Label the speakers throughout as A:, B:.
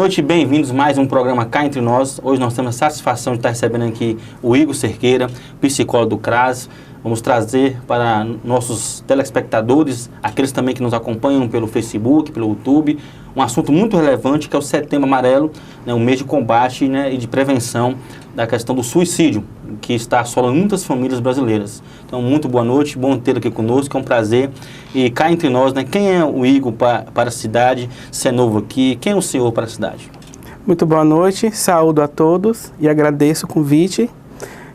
A: noite e bem-vindos a mais um programa Cá Entre Nós. Hoje nós temos a satisfação de estar recebendo aqui o Igor Cerqueira, psicólogo do CRAS. Vamos trazer para nossos telespectadores, aqueles também que nos acompanham pelo Facebook, pelo YouTube, um assunto muito relevante que é o Setembro Amarelo, né, um mês de combate, né, e de prevenção da questão do suicídio, que está assolando muitas famílias brasileiras. Então, muito boa noite, bom tê-lo aqui conosco, é um prazer. E cá entre nós, né, quem é o Igor para a cidade, se é novo aqui, quem é o senhor para a cidade?
B: Muito boa noite, saúdo a todos e agradeço o convite.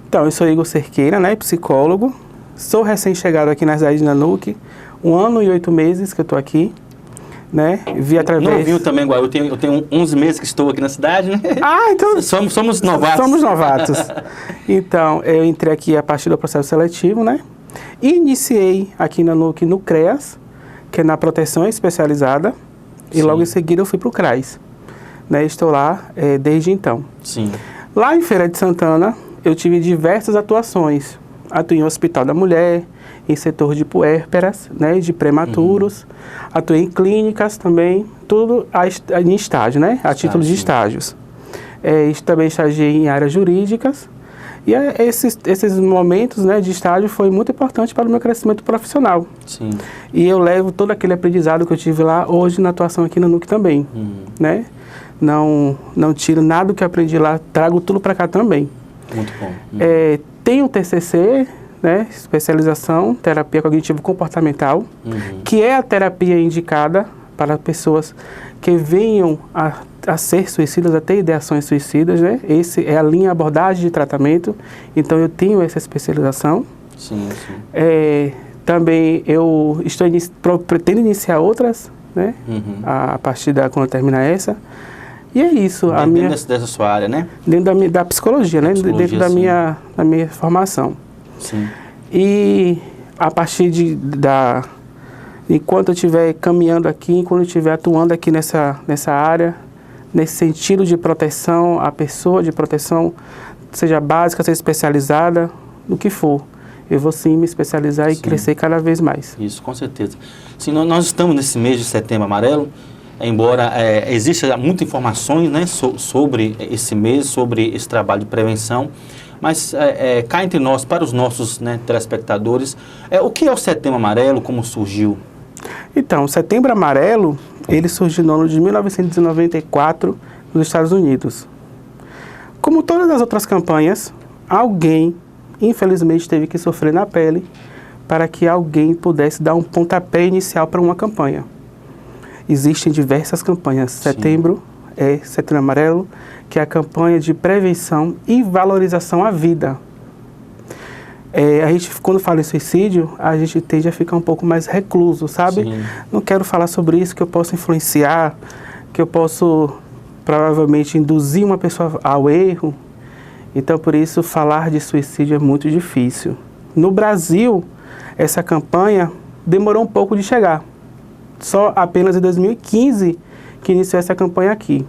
B: Então, eu sou Igor Cerqueira, né, psicólogo, sou recém-chegado aqui na cidade de Nanuque, 1 ano e 8 meses que eu estou aqui, né, vi através...
A: Não viu também, igual, eu tenho 11 meses que estou aqui na cidade, né?
B: Ah, então...
A: Somos novatos.
B: Somos novatos. Então, eu entrei aqui a partir do processo seletivo, né, e iniciei aqui na Nanuque no CREAS, que é na proteção especializada, e logo em seguida eu fui para o CRAS, né, estou lá desde então.
A: Sim.
B: Lá em Feira de Santana, eu tive diversas atuações. Atuei em Hospital da Mulher, em setor de puérperas, né, de prematuros. Atuei em clínicas também, tudo em estágio, né, a título de estágios. Também estagiei em áreas jurídicas. E esses momentos, né, de estágio foi muito importante para o meu crescimento profissional.
A: Sim.
B: E eu levo todo aquele aprendizado que eu tive lá hoje na atuação aqui no NUC também, né? Não tiro nada do que aprendi lá, trago tudo para cá também.
A: Muito bom.
B: Tenho um TCC, né, especialização, terapia cognitivo-comportamental, que é a terapia indicada para pessoas que venham a ser suicidas, a ter ideações suicidas, né? Esse é a linha abordagem de tratamento, então eu tenho essa especialização.
A: Sim, sim.
B: Também eu pretendo iniciar outras, né, a partir quando terminar essa. E é isso.
A: Dentro dessa sua área, né?
B: Dentro da psicologia, né? Dentro da minha formação.
A: Sim.
B: E a partir enquanto eu estiver caminhando aqui, enquanto eu estiver atuando aqui nessa área, nesse sentido de proteção à pessoa, de proteção, seja básica, seja especializada, no que for, eu vou sim me especializar e crescer cada vez mais.
A: Isso, com certeza. Sim, nós estamos nesse mês de Setembro Amarelo, embora exista muitas informações, né, sobre esse mês, sobre esse trabalho de prevenção, mas cá entre nós, para os nossos, né, telespectadores, o que é o Setembro Amarelo, como surgiu?
B: Então, o Setembro Amarelo, ele surgiu no ano de 1994 nos Estados Unidos. Como todas as outras campanhas, alguém, infelizmente, teve que sofrer na pele para que alguém pudesse dar um pontapé inicial para uma campanha. Existem diversas campanhas. Setembro Amarelo, que é a campanha de prevenção e valorização à vida. A gente, quando fala em suicídio, a gente tende a ficar um pouco mais recluso, sabe? Sim. Não quero falar sobre isso, que eu posso influenciar, que eu posso provavelmente induzir uma pessoa ao erro. Então, por isso, falar de suicídio é muito difícil. No Brasil, essa campanha demorou um pouco de chegar. Só apenas em 2015 que iniciou essa campanha aqui.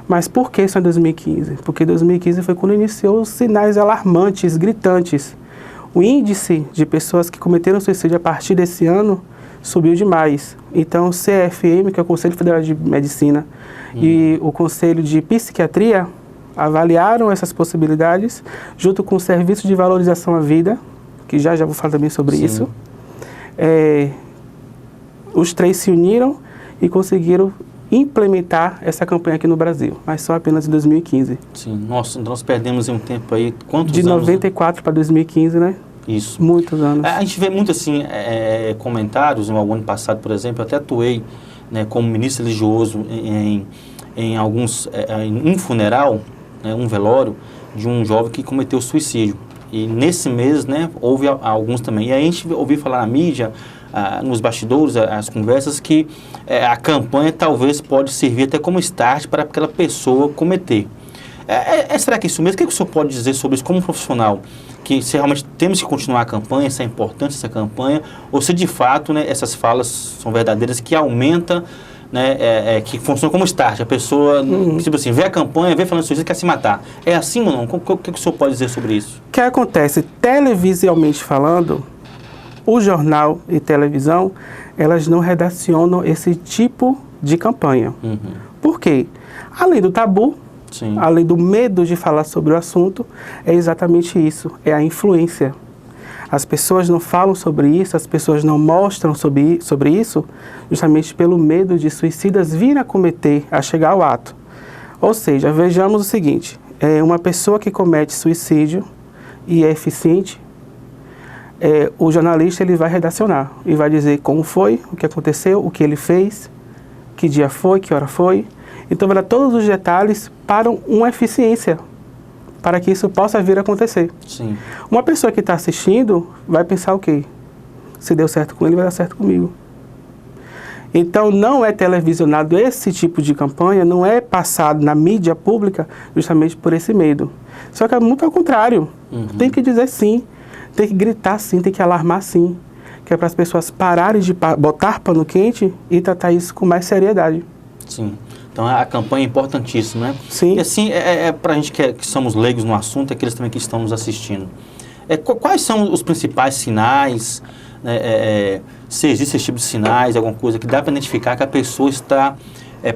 B: Mas por que só em 2015? Porque 2015 foi quando iniciou os sinais alarmantes, gritantes. O índice de pessoas que cometeram suicídio a partir desse ano subiu demais. Então o CFM, que é o Conselho Federal de Medicina, e o Conselho de Psiquiatria avaliaram essas possibilidades junto com o Serviço de Valorização à Vida, que já vou falar também sobre isso. Os três se uniram e conseguiram implementar essa campanha aqui no Brasil, mas só apenas em 2015.
A: Sim, nossa, nós perdemos um tempo aí, quantos anos?
B: De 94 para 2015, né?
A: Isso.
B: Muitos anos.
A: A gente vê muito, assim, comentários, no ano passado, por exemplo, eu até atuei, né, como ministro religioso em um funeral, né, um velório, de um jovem que cometeu suicídio. E nesse mês, né, houve alguns também. E aí a gente ouviu falar na mídia, nos bastidores, as conversas, que a campanha talvez pode servir até como start para aquela pessoa cometer. Será que é isso mesmo? O que o senhor pode dizer sobre isso como profissional? Que se realmente temos que continuar a campanha, se é importante essa campanha, ou se de fato, né, essas falas são verdadeiras, que aumenta, né, que funciona como start. A pessoa, tipo assim, vê a campanha, vê falando suicídio, quer se matar. É assim ou não? O que o senhor pode dizer sobre isso?
B: O que acontece? Televisualmente falando, o jornal e televisão, elas não redacionam esse tipo de campanha.
A: Uhum.
B: Por quê? Além do tabu,
A: Sim.
B: além do medo de falar sobre o assunto, é exatamente isso, é a influência. As pessoas não falam sobre isso, as pessoas não mostram sobre isso, justamente pelo medo de suicidas virem a cometer, a chegar ao ato. Ou seja, vejamos o seguinte, uma pessoa que comete suicídio e é eficiente, o jornalista ele vai redacionar e vai dizer como foi, o que aconteceu, o que ele fez, que dia foi, que hora foi. Então vai dar todos os detalhes para uma eficiência, para que isso possa vir a acontecer.
A: Sim.
B: Uma pessoa que está assistindo vai pensar o quê? Se deu certo com ele, vai dar certo comigo. Então não é televisionado esse tipo de campanha, não é passado na mídia pública justamente por esse medo. Só que é muito ao contrário.
A: Uhum.
B: Tem que dizer sim, tem que gritar sim, tem que alarmar sim. Que é para as pessoas pararem de botar pano quente e tratar isso com mais seriedade.
A: Sim. Então a campanha é importantíssima, né?
B: Sim.
A: E assim, para a gente que somos leigos no assunto, aqueles também que estão nos assistindo. Quais são os principais sinais, se existe esse tipo de sinais, alguma coisa que dá para identificar que a pessoa está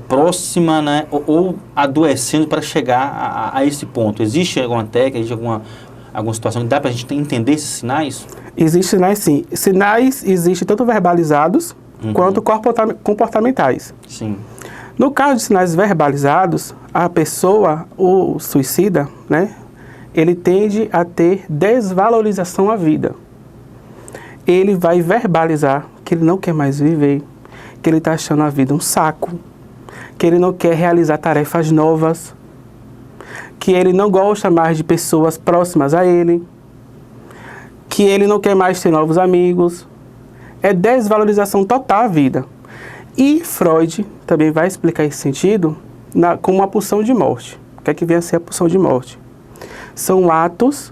A: próxima, né, ou adoecendo para chegar a esse ponto? Existe alguma técnica, existe alguma situação que dá para a gente entender esses sinais? Existem
B: sinais sim. Sinais existem tanto verbalizados quanto comportamentais.
A: Sim.
B: No caso de sinais verbalizados, a pessoa, o suicida, né, ele tende a ter desvalorização à vida. Ele vai verbalizar que ele não quer mais viver, que ele está achando a vida um saco, que ele não quer realizar tarefas novas, que ele não gosta mais de pessoas próximas a ele, que ele não quer mais ter novos amigos. É desvalorização total à vida. E Freud também vai explicar esse sentido como uma pulsão de morte. O que é que vem a ser a pulsão de morte? São atos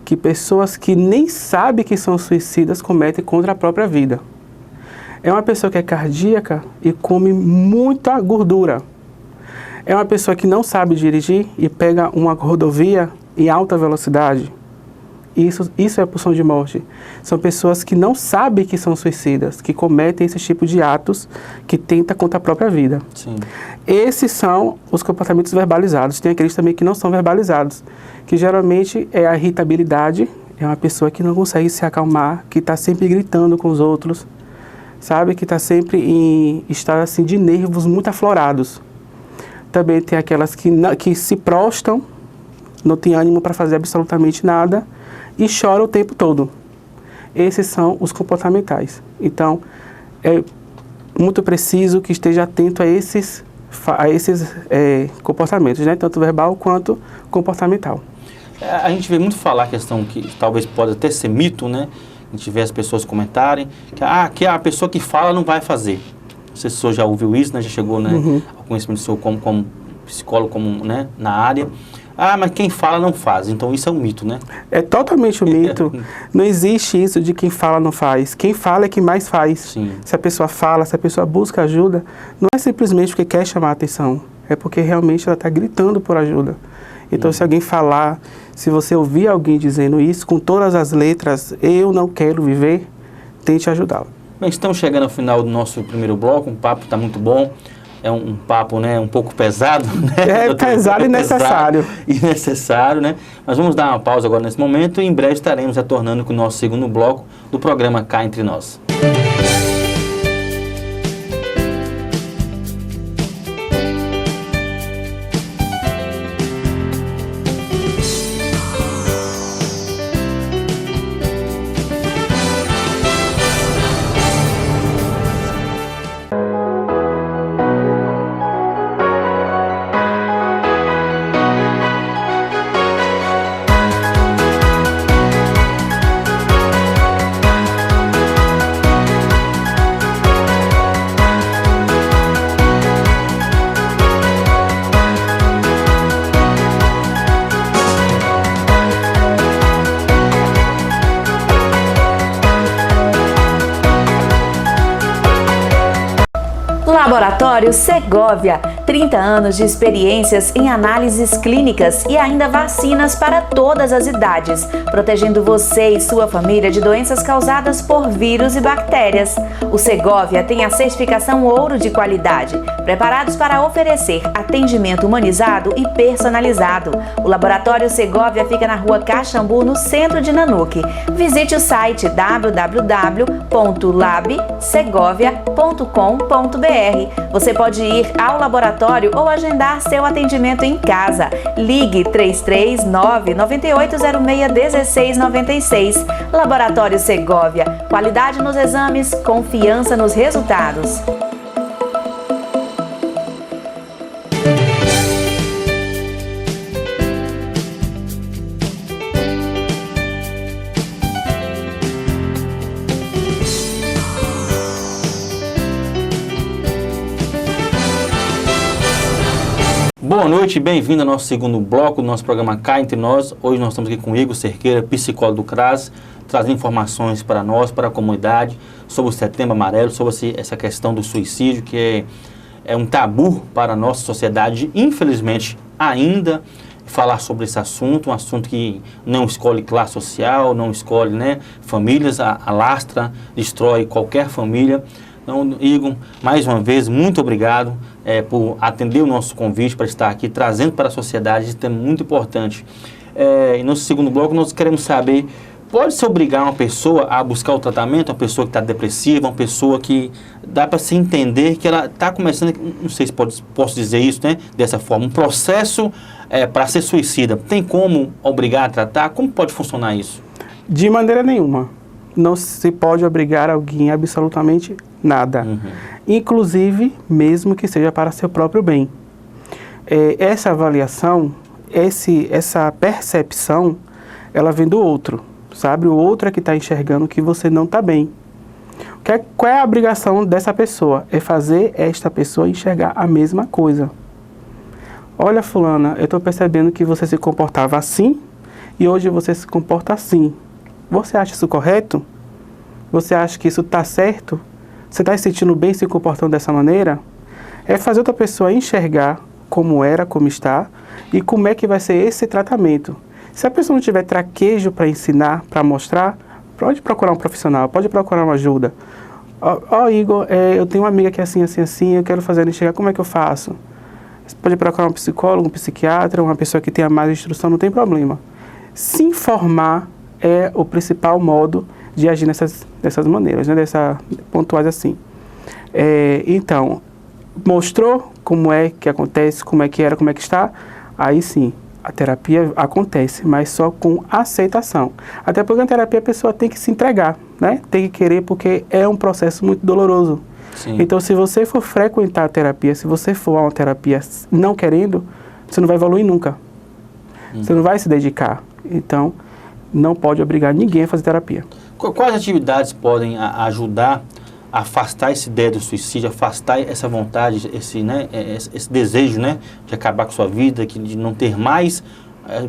B: que pessoas que nem sabem que são suicidas cometem contra a própria vida. É uma pessoa que é cardíaca e come muita gordura. É uma pessoa que não sabe dirigir e pega uma rodovia em alta velocidade. Isso é a pulsão de morte. São pessoas que não sabem que são suicidas, que cometem esse tipo de atos, que tentam contra a própria vida.
A: Sim.
B: Esses são os comportamentos verbalizados. Tem aqueles também que não são verbalizados, que geralmente é a irritabilidade, é uma pessoa que não consegue se acalmar, que está sempre gritando com os outros, sabe? Que está sempre em estado assim, de nervos muito aflorados. Também tem aquelas que se prostam, não tem ânimo para fazer absolutamente nada, e chora o tempo todo. Esses são os comportamentais. Então, é muito preciso que esteja atento a esses comportamentos, né? Tanto verbal quanto comportamental.
A: A gente vê muito falar a questão que talvez pode até ser mito, né? A gente vê as pessoas comentarem que a pessoa que fala não vai fazer. Não sei se o senhor já ouviu isso, né? Já chegou, né, ao conhecimento do senhor como psicólogo, né, na área. Mas quem fala não faz. Então isso é um mito, né?
B: É totalmente um mito. Não existe isso de quem fala não faz. Quem fala é quem mais faz.
A: Sim.
B: Se a pessoa fala, se a pessoa busca ajuda, não é simplesmente porque quer chamar a atenção. É porque realmente ela está gritando por ajuda. Então se alguém falar, se você ouvir alguém dizendo isso, com todas as letras, eu não quero viver, tente ajudá-lo.
A: Bem, estamos chegando ao final do nosso primeiro bloco. O papo está muito bom. É um papo, né, um pouco pesado, né?
B: Pesado e necessário.
A: E necessário, né? Mas vamos dar uma pausa agora nesse momento e em breve estaremos retornando com o nosso segundo bloco do programa Cá Entre Nós.
C: Laboratório Segóvia, 30 anos de experiências em análises clínicas e ainda vacinas para todas as idades, protegendo você e sua família de doenças causadas por vírus e bactérias. O Segovia tem a certificação ouro de qualidade, preparados para oferecer atendimento humanizado e personalizado. O Laboratório Segovia fica na Rua Caxambu, no centro de Nanuque. Visite o site www.labsegovia.com.br. Você pode ir ao laboratório ou agendar seu atendimento em casa. Ligue 339-9806-1696. Laboratório Segovia. Qualidade nos exames, confiança nos resultados.
A: Boa noite, bem-vindo ao nosso segundo bloco do nosso programa Cá Entre Nós. Hoje nós estamos aqui com o Igor Cerqueira, psicólogo do CRAS, trazendo informações para nós, para a comunidade, sobre o Setembro Amarelo, sobre essa questão do suicídio, que é um tabu para a nossa sociedade, infelizmente, ainda falar sobre esse assunto, um assunto que não escolhe classe social, não escolhe, né, famílias, alastra, destrói qualquer família. Então, Igor, mais uma vez, muito obrigado por atender o nosso convite para estar aqui, trazendo para a sociedade, isso é muito importante. E no segundo bloco, nós queremos saber, pode-se obrigar uma pessoa a buscar o tratamento, uma pessoa que está depressiva, uma pessoa que dá para se entender que ela está começando, não sei se posso dizer isso, né, dessa forma, um processo para ser suicida. Tem como obrigar a tratar? Como pode funcionar isso?
B: De maneira nenhuma. Não se pode obrigar alguém a absolutamente nada. Uhum. Inclusive, mesmo que seja para seu próprio bem. Essa avaliação, essa percepção, ela vem do outro, sabe? O outro é que está enxergando que você não está bem. Qual é a obrigação dessa pessoa? É fazer esta pessoa enxergar a mesma coisa. Olha, fulana, eu estou percebendo que você se comportava assim e hoje você se comporta assim. Você acha isso correto? Você acha que isso está certo? Você está se sentindo bem se comportando dessa maneira? É fazer outra pessoa enxergar como era, como está e como é que vai ser esse tratamento. Se a pessoa não tiver traquejo para ensinar, para mostrar, pode procurar um profissional, pode procurar uma ajuda. Igor, eu tenho uma amiga que é assim, assim, assim, eu quero fazer ela enxergar, como é que eu faço? Você pode procurar um psicólogo, um psiquiatra, uma pessoa que tenha mais instrução, não tem problema. Se informar é o principal modo de agir dessas maneiras, né? Pontuais assim. Então, mostrou como é que acontece, como é que era, como é que está, aí sim, a terapia acontece, mas só com aceitação. Até porque na terapia a pessoa tem que se entregar, né? Tem que querer, porque é um processo muito doloroso. Sim. Então, se você for frequentar a terapia, se você for a uma terapia não querendo, você não vai evoluir nunca. Você não vai se dedicar. Então, não pode obrigar ninguém a fazer terapia.
A: Quais atividades podem ajudar a afastar essa ideia do suicídio, afastar essa vontade, esse desejo, né, de acabar com a sua vida, de não ter mais,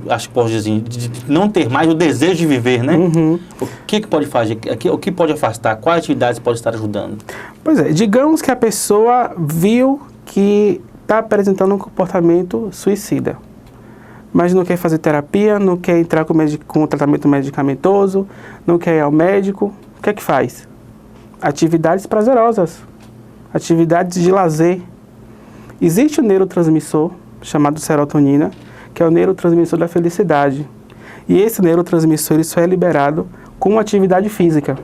A: acho que posso dizer, de não ter mais o desejo de viver, né? Uhum. O que pode fazer? O que pode afastar? Quais atividades podem estar ajudando?
B: Pois é, digamos que a pessoa viu que está apresentando um comportamento suicida, mas não quer fazer terapia, não quer entrar com tratamento medicamentoso, não quer ir ao médico. O que é que faz? Atividades prazerosas, atividades de lazer. Existe um neurotransmissor chamado serotonina, que é o neurotransmissor da felicidade. E esse neurotransmissor só é liberado com atividade física.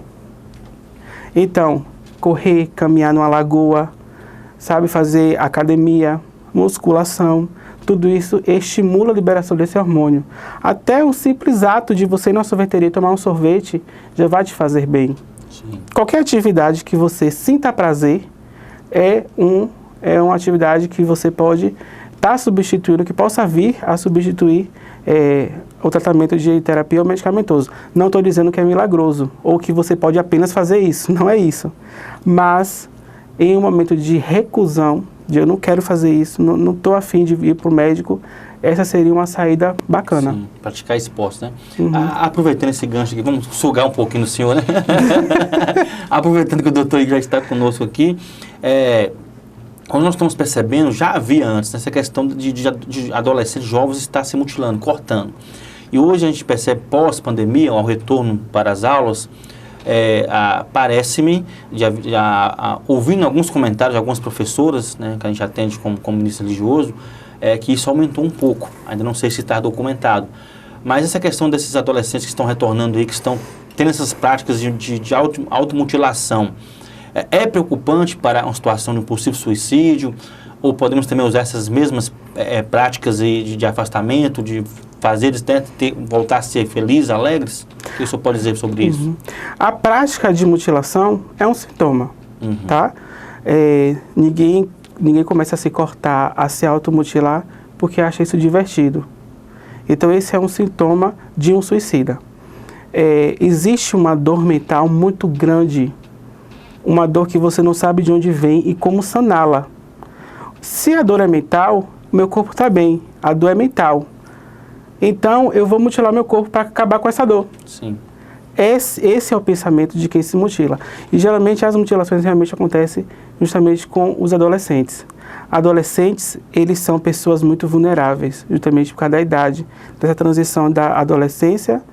B: Então, correr, caminhar numa lagoa, sabe, fazer academia, musculação, tudo isso estimula a liberação desse hormônio. Até o simples ato de você ir na sorveteria e tomar um sorvete já vai te fazer bem. Sim. Qualquer atividade que você sinta prazer é uma atividade que você pode estar substituindo, que possa vir a substituir o tratamento de terapia ou medicamentoso. Não estou dizendo que é milagroso ou que você pode apenas fazer isso, não é isso. Mas em um momento de recusão, de eu não quero fazer isso, não estou afim de ir para o médico, essa seria uma saída bacana.
A: Sim, praticar esporte, né? Uhum. Aproveitando esse gancho aqui, vamos sugar um pouquinho do senhor, né? Aproveitando que o doutor já está conosco aqui, Como nós estamos percebendo, já havia antes, essa questão de adolescentes jovens estar se mutilando, cortando. E hoje a gente percebe, pós-pandemia, ao retorno para as aulas, parece-me, ouvindo alguns comentários de algumas professoras, né, que a gente atende como ministro religioso, que isso aumentou um pouco. Ainda não sei se está documentado. Mas essa questão desses adolescentes que estão retornando aí, que estão tendo essas práticas de automutilação, é preocupante para uma situação de um possível suicídio? Ou podemos também usar essas mesmas práticas de afastamento, de fazer eles voltar a ser felizes, alegres? O que o senhor pode dizer sobre isso?
B: A prática de mutilação é um sintoma, tá? Ninguém começa a se cortar, a se automutilar, porque acha isso divertido. Então, esse é um sintoma de um suicida. Existe uma dor mental muito grande, uma dor que você não sabe de onde vem e como saná-la. Se a dor é mental, meu corpo está bem, a dor é mental. Então, eu vou mutilar meu corpo para acabar com essa dor.
A: Sim.
B: Esse é o pensamento de quem se mutila. E geralmente as mutilações realmente acontecem justamente com os adolescentes. Adolescentes, eles são pessoas muito vulneráveis, justamente por causa da idade, dessa transição da adolescência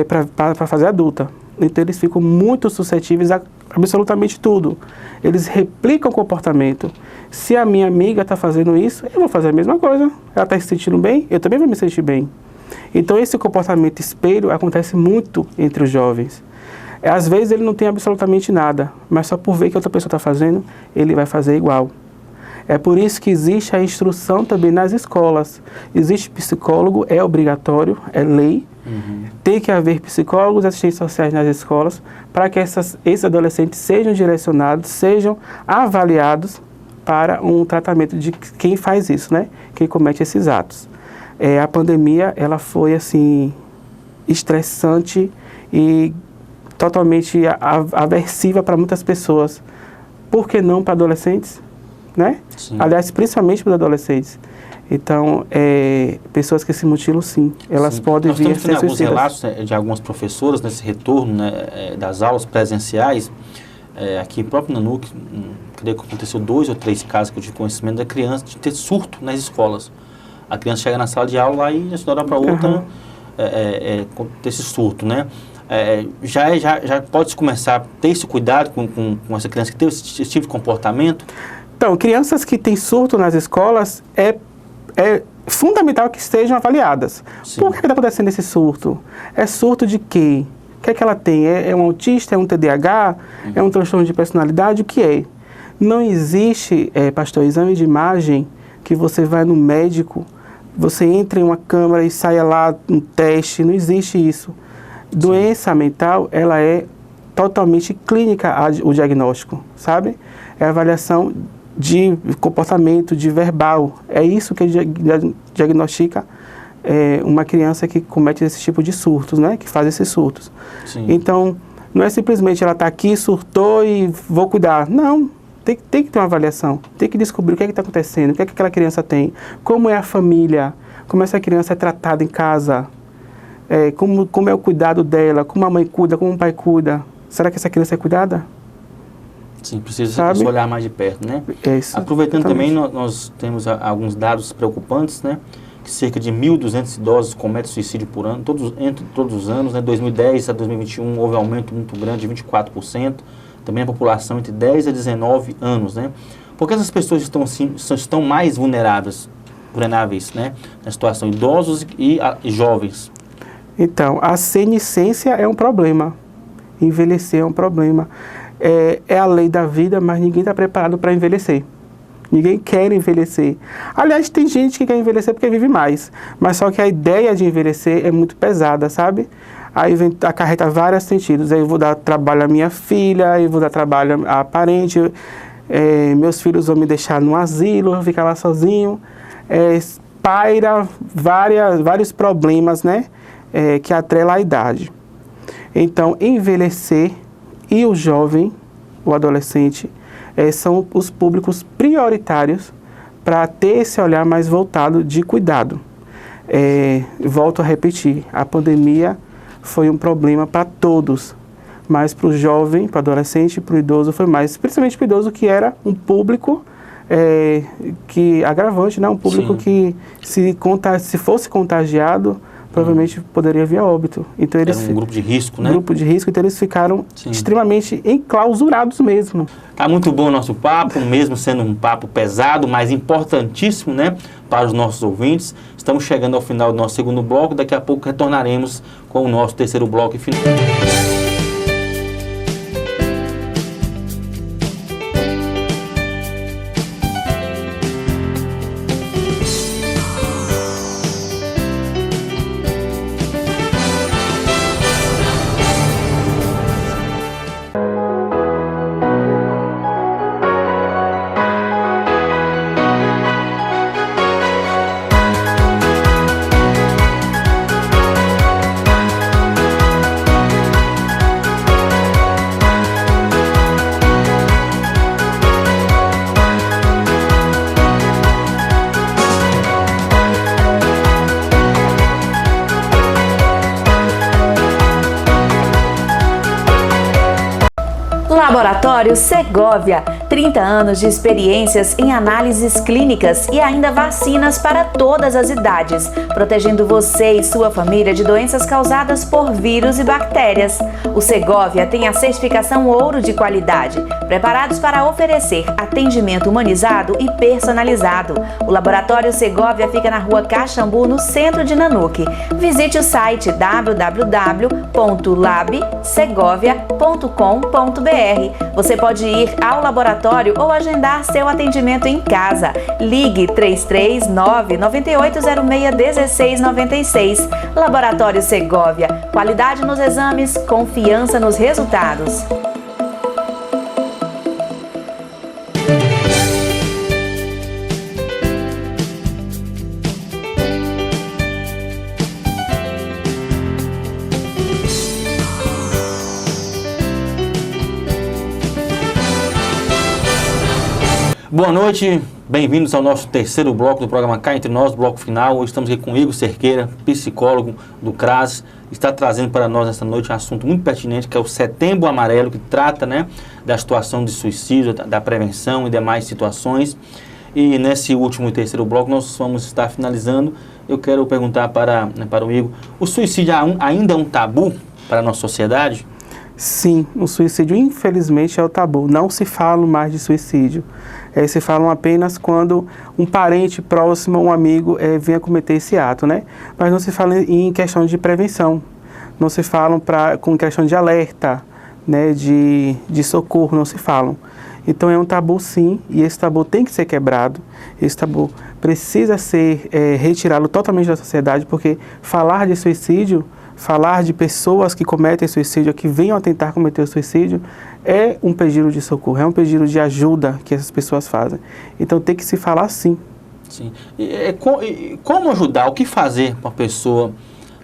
B: para a fase adulta. Então, eles ficam muito suscetíveis a absolutamente tudo. Eles replicam o comportamento. Se a minha amiga está fazendo isso, eu vou fazer a mesma coisa. Ela está se sentindo bem, eu também vou me sentir bem. Então, esse comportamento espelho acontece muito entre os jovens. Às vezes, ele não tem absolutamente nada, mas só por ver que outra pessoa está fazendo, ele vai fazer igual. É por isso que existe a instrução também nas escolas. Existe psicólogo, é obrigatório, é lei. Tem que haver psicólogos e assistentes sociais nas escolas para que esses adolescentes sejam direcionados, sejam avaliados para um tratamento de quem faz isso, né? Quem comete esses atos. A pandemia, ela foi assim, estressante e totalmente aversiva para muitas pessoas. Por que não para adolescentes? Né? Aliás, principalmente para os adolescentes. Então, pessoas que se mutilam, sim, elas podem vir a ser suicidas. Nós temos
A: alguns relatos de algumas professoras nesse retorno, né, das aulas presenciais. Aqui próprio na NUC, creio que aconteceu 2 ou 3 casos que eu tive conhecimento da criança de ter surto nas escolas. A criança chega na sala de aula lá e de uma hora para outra ter esse surto, né? Já pode-se começar a ter esse cuidado com essa criança que teve esse tipo de comportamento?
B: Então, crianças que têm surto nas escolas, é fundamental que sejam avaliadas. Sim. Por que está acontecendo esse surto? É surto de quê? O que é que ela tem? É um autista? É um TDAH? É um transtorno de personalidade? O que é? Não existe, pastor, exame de imagem que você vai no médico, você entra em uma câmara e saia lá um teste. Não existe isso. Doença mental, ela é totalmente clínica, o diagnóstico, sabe? É a avaliação de comportamento, de verbal. É isso que diagnostica uma criança que comete esse tipo de surtos, né? Que faz esses surtos. Sim. Então, não é simplesmente ela está aqui, surtou e vou cuidar. Não, tem que ter uma avaliação. Tem que descobrir o que é que está acontecendo, o que é que aquela criança tem, como é a família, como essa criança é tratada em casa, como é o cuidado dela, como a mãe cuida, como o pai cuida. Será que essa criança é cuidada?
A: Sim, precisa olhar mais de perto, né?
B: Isso,
A: aproveitando também, nós temos alguns dados preocupantes, né? Que cerca de 1.200 idosos cometem suicídio por ano, entre todos os anos, né? 2010 a 2021 houve um aumento muito grande de 24%. Também a população entre 10 a 19 anos, né? Porque essas pessoas estão mais vulneráveis, né? Na situação, idosos e jovens. Então,
B: a senescência é um problema. Envelhecer é um problema. É a lei da vida, mas ninguém está preparado para envelhecer. Ninguém quer envelhecer. Aliás, tem gente que quer envelhecer porque vive mais. Mas só que a ideia de envelhecer é muito pesada, sabe? Aí acarreta vários sentidos. Aí eu vou dar trabalho à minha filha, eu vou dar trabalho à parente, meus filhos vão me deixar no asilo, eu vou ficar lá sozinho. Paira vários problemas, né? Que atrelam a idade. Então, envelhecer e o jovem, o adolescente, são os públicos prioritários para ter esse olhar mais voltado de cuidado. Volto a repetir, a pandemia foi um problema para todos, mas para o jovem, para o adolescente, para o idoso foi mais, principalmente para o idoso, que era um público agravante, né? Um público
A: Sim.
B: que se fosse contagiado, provavelmente poderia vir a óbito. Então eles
A: Era um grupo de risco, né?
B: Grupo de risco, então eles ficaram extremamente enclausurados mesmo.
A: Tá muito bom o nosso papo, mesmo sendo um papo pesado, mas importantíssimo, né, para os nossos ouvintes. Estamos chegando ao final do nosso segundo bloco, daqui a pouco retornaremos com o nosso terceiro bloco e final.
C: Laboratório Segovia, 30 anos de experiências em análises clínicas e ainda vacinas para todas as idades, protegendo você e sua família de doenças causadas por vírus e bactérias. O Segovia tem a certificação ouro de qualidade, preparados para oferecer atendimento humanizado e personalizado. O Laboratório Segovia fica na Rua Caxambu, no centro de Nanuque. Visite o site www.labsegovia.com.br. Você pode ir ao laboratório ou agendar seu atendimento em casa. Ligue 339-9806-1696. Laboratório Segovia. Qualidade nos exames, confiança nos resultados.
A: Boa noite, bem-vindos ao nosso terceiro bloco do programa Cá Entre Nós, bloco final. Hoje estamos aqui com Igor Cerqueira, psicólogo do CRAS. Está trazendo para nós esta noite um assunto muito pertinente, que é o Setembro Amarelo, que trata, né, da situação de suicídio, da prevenção e demais situações. E nesse último e terceiro bloco nós vamos estar finalizando. Eu quero perguntar para o Igor, o suicídio ainda é um tabu para a nossa sociedade?
B: Sim, o suicídio infelizmente é o tabu. Não se fala mais de suicídio. Se falam apenas quando um parente próximo, um amigo, venha cometer esse ato, né? Mas não se fala em questão de prevenção, não se falam com questão de alerta, né? De socorro, não se falam. Então é um tabu sim, e esse tabu tem que ser quebrado, esse tabu precisa ser retirado totalmente da sociedade, porque falar de suicídio, falar de pessoas que cometem suicídio, que venham a tentar cometer o suicídio, é um pedido de socorro, é um pedido de ajuda que essas pessoas fazem. Então tem que se falar sim.
A: Sim. Como ajudar? O que fazer para uma pessoa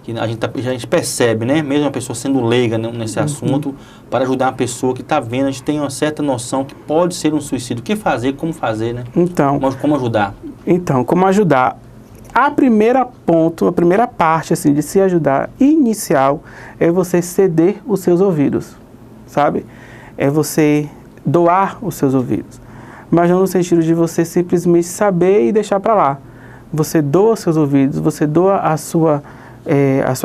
A: que a gente percebe, né? Mesmo uma pessoa sendo leiga nesse assunto, para ajudar uma pessoa que está vendo, a gente tem uma certa noção que pode ser um suicídio. O que fazer, como fazer, né?
B: Então,
A: como ajudar? Então,
B: como ajudar? A primeira parte assim, de se ajudar inicial é você ceder os seus ouvidos, sabe? É você doar os seus ouvidos. Mas não no sentido de você simplesmente saber e deixar para lá. Você doa os seus ouvidos, você doa a sua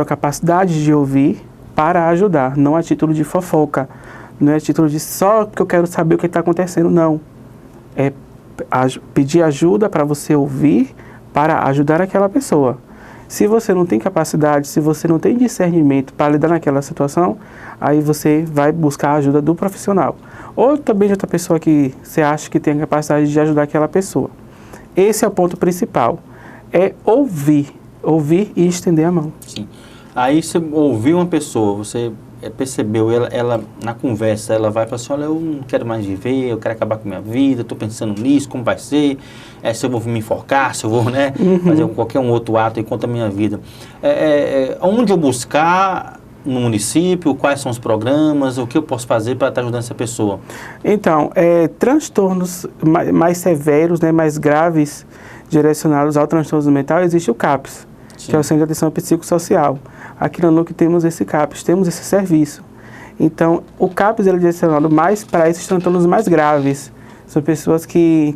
B: capacidade de ouvir para ajudar, não a título de fofoca, não é a título de só que eu quero saber o que está acontecendo, não. É pedir ajuda para você ouvir, para ajudar aquela pessoa. Se você não tem capacidade, se você não tem discernimento para lidar naquela situação, aí você vai buscar a ajuda do profissional. Ou também de outra pessoa que você acha que tem a capacidade de ajudar aquela pessoa. Esse é o ponto principal, é ouvir e estender a mão.
A: Sim. Aí você ouviu uma pessoa, você percebeu, ela na conversa, ela vai falar assim, olha, eu não quero mais viver, eu quero acabar com a minha vida, estou pensando nisso, como vai ser, se eu vou me enforcar, se eu vou, né, fazer qualquer um outro ato e contra a minha vida. Onde eu buscar no município, quais são os programas, o que eu posso fazer para estar ajudando essa pessoa? Então,
B: transtornos mais severos, né, mais graves, direcionados ao transtorno mental, existe o CAPS, Sim. que é o Centro de Atenção Psicossocial. Aqui na NUC temos esse CAPS, temos esse serviço. Então, o CAPS ele é direcionado mais para esses transtornos mais graves, São pessoas que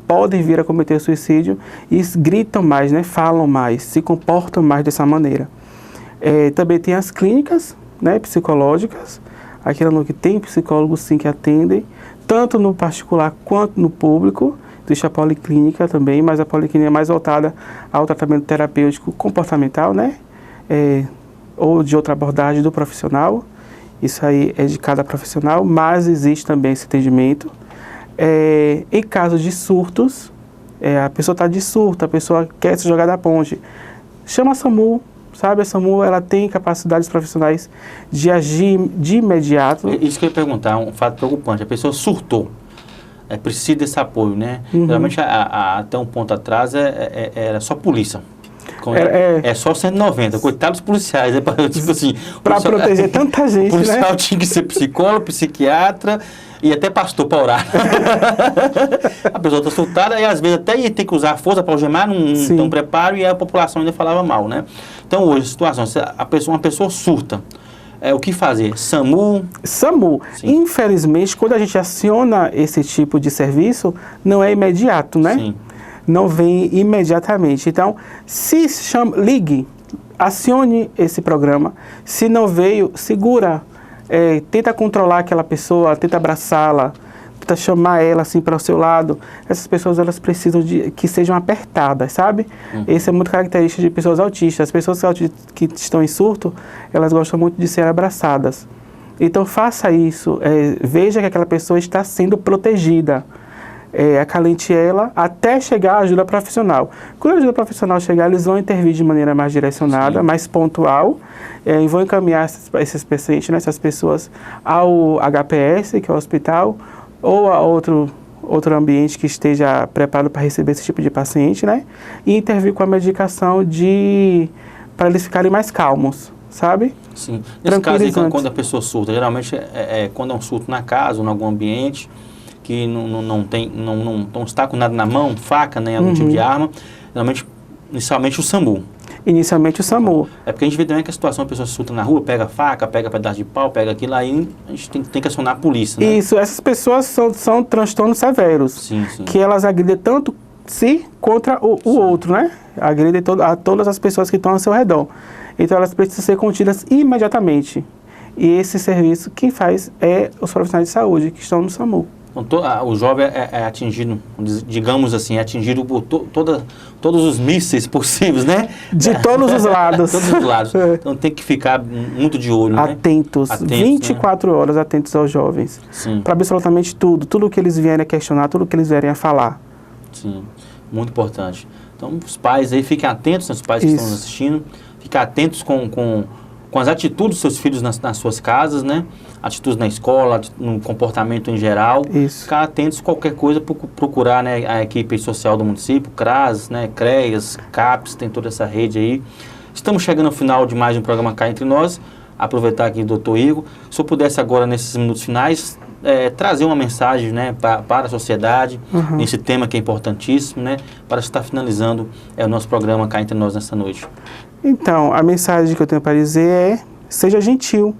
B: podem vir a cometer suicídio e gritam mais, né? Falam mais, se comportam mais dessa maneira. Também tem as clínicas, né, psicológicas, aqui no que tem psicólogos sim que atendem, tanto no particular quanto no público. Existe a policlínica também, mas a policlínica é mais voltada ao tratamento terapêutico comportamental, né? Ou de outra abordagem do profissional. Isso aí é de cada profissional, mas existe também esse atendimento. Em casos de surtos, a pessoa está de surto, a pessoa quer se jogar da ponte, chama a SAMU, sabe? A SAMU, ela tem capacidades profissionais de agir de imediato.
A: Isso que eu ia perguntar, um fato preocupante, a pessoa surtou, precisa desse apoio, né? Geralmente, até um ponto atrás, era só polícia. É só 190, coitados dos policiais, tipo assim...
B: Para proteger tanta gente, né? O
A: policial tinha que ser psicólogo, psiquiatra e até pastor para orar. A pessoa está surtada e às vezes até ia ter que usar a força para algemar, não tem um preparo e a população ainda falava mal, né? Então hoje, a situação, uma pessoa surta, o que fazer? SAMU?
B: SAMU. Sim. Infelizmente, quando a gente aciona esse tipo de serviço, não é imediato, né? Sim. Não vem imediatamente. Então, ligue, acione esse programa. Se não veio, segura, tenta controlar aquela pessoa, tenta abraçá-la, tenta chamar ela assim para o seu lado. Essas pessoas, elas precisam de que sejam apertadas, sabe? Esse é muito característico de pessoas autistas. As pessoas que estão em surto, elas gostam muito de ser abraçadas. Então, faça isso, veja que aquela pessoa está sendo protegida. Acalente ela até chegar a ajuda profissional. Quando a ajuda profissional chegar, eles vão intervir de maneira mais direcionada, mais pontual, e vão encaminhar esses pacientes, né, essas pessoas ao HPS, que é o hospital, ou a outro ambiente que esteja preparado para receber esse tipo de paciente, né, e intervir com a medicação para eles ficarem mais calmos, sabe?
A: Sim. Nesse caso aí, quando a pessoa surta, geralmente quando é um surto na casa ou em algum ambiente, que não está com nada na mão, faca, né, algum tipo de arma, inicialmente o SAMU.
B: Inicialmente o SAMU.
A: Porque a gente vê também que a situação, a pessoa surta na rua, pega faca, pega pedaço de pau, pega aquilo, aí a gente tem que acionar a polícia, né?
B: Isso, essas pessoas são transtornos severos, sim. Que elas agridem tanto si contra o outro, né? Agridem a todas as pessoas que estão ao seu redor. Então elas precisam ser contidas imediatamente. E esse serviço quem faz é os profissionais de saúde que estão no SAMU.
A: Então, o jovem é atingido, digamos assim, atingido por todos os mísseis possíveis, né?
B: De todos os lados.
A: Todos os lados. Então tem que ficar muito de olho,
B: atentos, né? 24 horas atentos aos jovens. Para absolutamente tudo que eles vierem a questionar, tudo que eles vierem a falar.
A: Sim, muito importante. Então os pais aí fiquem atentos, né, os pais que estão nos assistindo, fiquem atentos com as atitudes dos seus filhos nas suas casas, né? Atitudes na escola, no comportamento em geral.
B: Isso.
A: Ficar atentos a qualquer coisa, procurar, né, a equipe social do município, CRAS, né, CREAS, CAPES, tem toda essa rede aí. Estamos chegando ao final de mais um programa Cá Entre Nós. Aproveitar aqui o Dr. Igor. Se eu pudesse agora, nesses minutos finais, trazer uma mensagem, né, para a sociedade, nesse tema que é importantíssimo, né, para estar finalizando o nosso programa Cá Entre Nós nessa noite. Então, a mensagem que eu tenho para dizer é: seja gentil,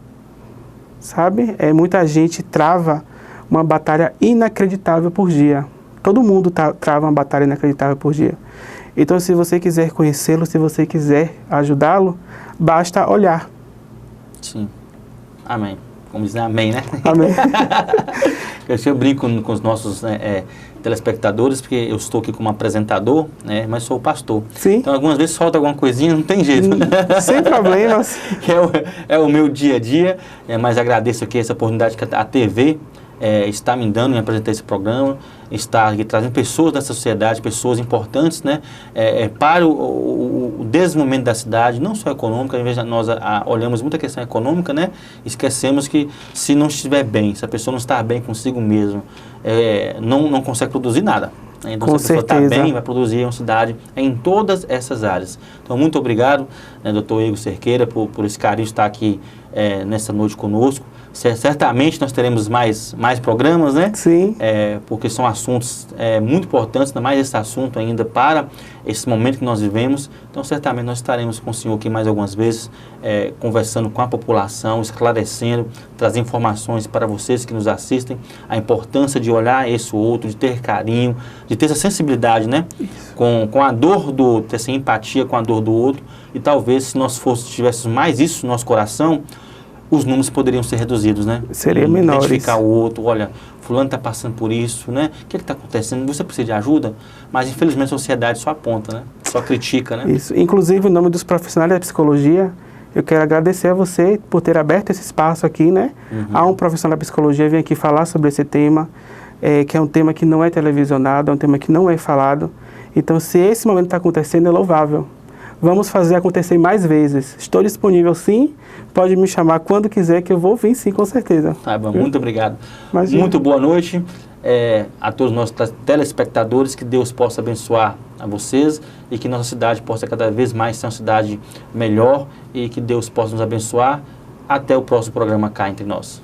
A: sabe? Muita gente trava uma batalha inacreditável por dia. Todo mundo trava uma batalha inacreditável por dia. Então, se você quiser conhecê-lo, se você quiser ajudá-lo, basta olhar. Sim. Amém. Como dizer amém, né? Amém. Eu brinco com os nossos telespectadores, porque eu estou aqui como apresentador, né, mas sou pastor. Sim. Então, algumas vezes solta alguma coisinha, não tem jeito. Sem problemas. É o meu dia a dia, mas agradeço aqui essa oportunidade que a TV está me dando em apresentar esse programa, está aqui trazendo pessoas da sociedade, pessoas importantes, né, para o desenvolvimento da cidade, não só econômica. Às vezes nós olhamos muito a questão econômica, né, esquecemos que se não estiver bem, se a pessoa não está bem consigo mesmo, não consegue produzir nada. Então, com se a pessoa está bem, vai produzir uma cidade em todas essas áreas. Então, muito obrigado, né, Dr. Igor Cerqueira, por esse carinho de estar aqui nessa noite conosco, Certamente nós teremos mais programas, né?
B: Sim.
A: Porque são assuntos muito importantes, ainda mais esse assunto ainda para esse momento que nós vivemos. Então, certamente nós estaremos com o senhor aqui mais algumas vezes, conversando com a população, esclarecendo, trazendo informações para vocês que nos assistem, a importância de olhar esse outro, de ter carinho, de ter essa sensibilidade, né? Com a dor ter essa empatia com a dor do outro. E talvez se nós tivéssemos mais isso no nosso coração, os números poderiam ser reduzidos, né?
B: Seria menores.
A: Identificar o outro, olha, fulano está passando por isso, né? O que está acontecendo? Você precisa de ajuda? Mas, infelizmente, a sociedade só aponta, né? Só critica, né?
B: Isso. Inclusive, em nome dos profissionais da psicologia, eu quero agradecer a você por ter aberto esse espaço aqui, né? Há um profissional da psicologia que vem aqui falar sobre esse tema, que é um tema que não é televisionado, é um tema que não é falado. Então, se esse momento está acontecendo, é louvável. Vamos fazer acontecer mais vezes. Estou disponível, sim. Pode me chamar quando quiser, que eu vou vir, sim, com certeza.
A: Tá bom, muito obrigado.
B: Imagina.
A: Muito boa noite a todos os nossos telespectadores. Que Deus possa abençoar a vocês e que nossa cidade possa cada vez mais ser uma cidade melhor e que Deus possa nos abençoar. Até o próximo programa cá entre nós.